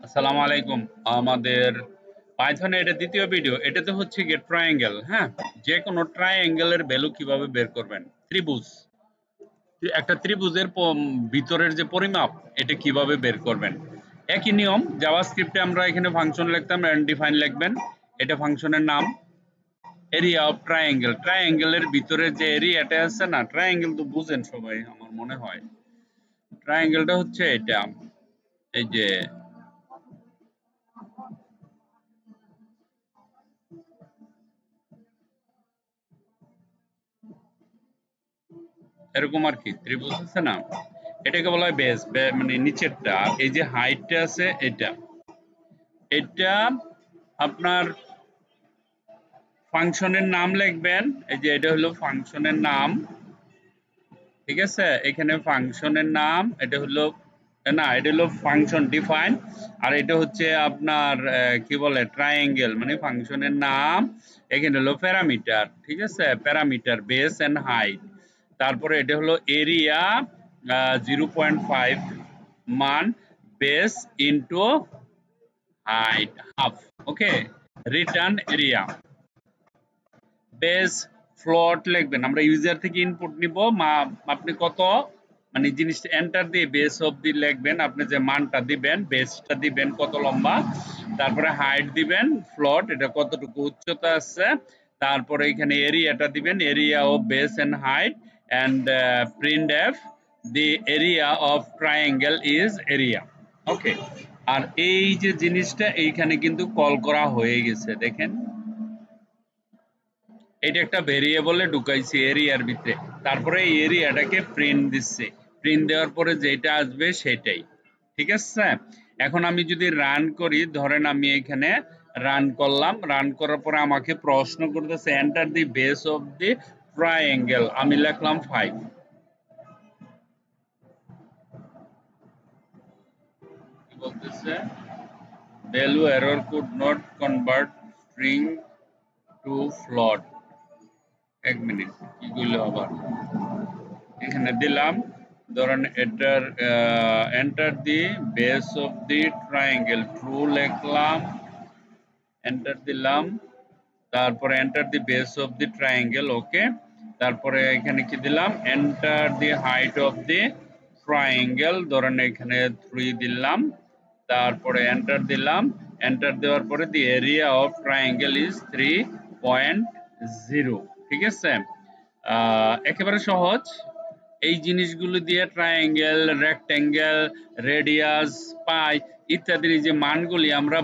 আসসালামু আলাইকুম। আমাদের পাইথনে এটা দ্বিতীয় ভিডিও। এটাতে হচ্ছে গিয়ে ট্রায়াঙ্গেল, হ্যাঁ? যেকোনো ট্রায়াঙ্গেলের ভ্যালু কিভাবে বের করবেন। ত্রিভুজ। একটা ত্রিভুজের ভিতরের যে পরিমাপ এটা কিভাবে বের করবেন। একই নিয়ম জাভাস্ক্রিপ্টে আমরা এখানে ফাংশন লিখতাম এন্ড ডিফাইন লিখবেন। এটা ফাংশনের নাম। Area of triangle. ট্রায়াঙ্গেলের ভিতরে যে এরিয়াটা আছে না, ট্রায়াঙ্গেল তো বুঝেন সবাই আমার মনে হয়। ট্রায়াঙ্গেলটা হচ্ছে এটা। এই যে এরকম আর কি ত্রিভুজ আছে না, এটাকে বলা হয় বেস, মানে নিচেরটা। আর এই যে হাইটটা আছে এটা, এটা আপনার ফাংশনের নাম লিখবেন। এই যে এটা হলো ফাংশনের নাম, ঠিক আছে? এখানে ফাংশনের নাম এটা হলো, না এটা হলো ফাংশন ডিফাইন। আর এটা হচ্ছে আপনার কি বলে ট্রায়াঙ্গেল, মানে ফাংশনের নাম। এখানে হলো প্যারামিটার, ঠিক আছে? Parameter base and height. তারপরে এটা হলো এরিয়া 0.5 মান, base into height half. Okay, return area. Base float লিখবেন, আমরা ইউজার থেকে ইনপুট নিব। আপনি কত, মানে জিনিসটা এন্টার দিয়ে বেস অবধি লিখবেন। আপনি যে মানটা দিবেন, বেসটা দিবেন কত লম্বা, তারপরে হাইট দিবেন, ফ্লোট এটা কতটুকু উচ্চতা আছে, তারপরে এখানে এরিয়াটা দিবেন, area of base and height, and print f the area of triangle is area. Okay, আর এই যে জিনিসটা এইখানে কিন্তু কল করা হয়ে গেছে, দেখেন এটা একটা ভেরিয়েবলে ঢুকাইছি এরিয়ার ভিতরে। তারপরে এই এরিয়াটাকে প্রিন্ট দিচ্ছে। প্রিন্ট দেওয়ার পরে যেটা আসবে সেটাই, ঠিক আছে? এখন আমি যদি রান করি, ধরেন আমি এখানে রান করলাম, রান করার পরে আমাকে প্রশ্ন করতেছে enter the base of the triangle. আমি লিখলাম 5। কি বলতেছে? Value error could not convert string to float. এক মিনিট, কি কইলো আবার? এখানে দিলাম, ধরেন এটার enter the base of the triangle, true লিখলাম, এন্টার দিলাম, তারপরে enter the base of the triangle. Okay, তারপরে এখানে কি দিলাম, enter the height of the triangle, ধরেন এখানে 3 দিলাম, তারপরে এন্টার দিলাম। এন্টার দেওয়ার পরে দি এরিয়া অফ ট্রায়াঙ্গেল ইজ 3.0। ঠিক আছে? একেবারে সহজ। এই জিনিসগুলো দিয়ে ট্রায়াঙ্গেল, রেক্ট্যাঙ্গেল, রেডিয়াস, পাই ইত্যাদির যে মানগুলি আমরা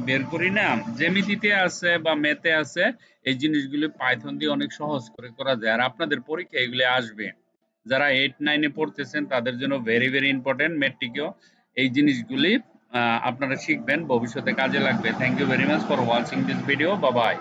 বের করি না, জ্যামিতিতে আছে বা ম্যাথে আছে, এই জিনিসগুলি পাইথন দিয়ে অনেক সহজ করে করা যায়। আর আপনাদের পরীক্ষা এগুলি আসবে, যারা 8-9 এ পড়তেছেন তাদের জন্য ভেরি ভেরি ইম্পর্টেন্ট। ম্যাট্রিকেও এই জিনিসগুলি আপনারা শিখবেন, ভবিষ্যতে কাজে লাগবে। Thank you very much for watching this video. Bye by.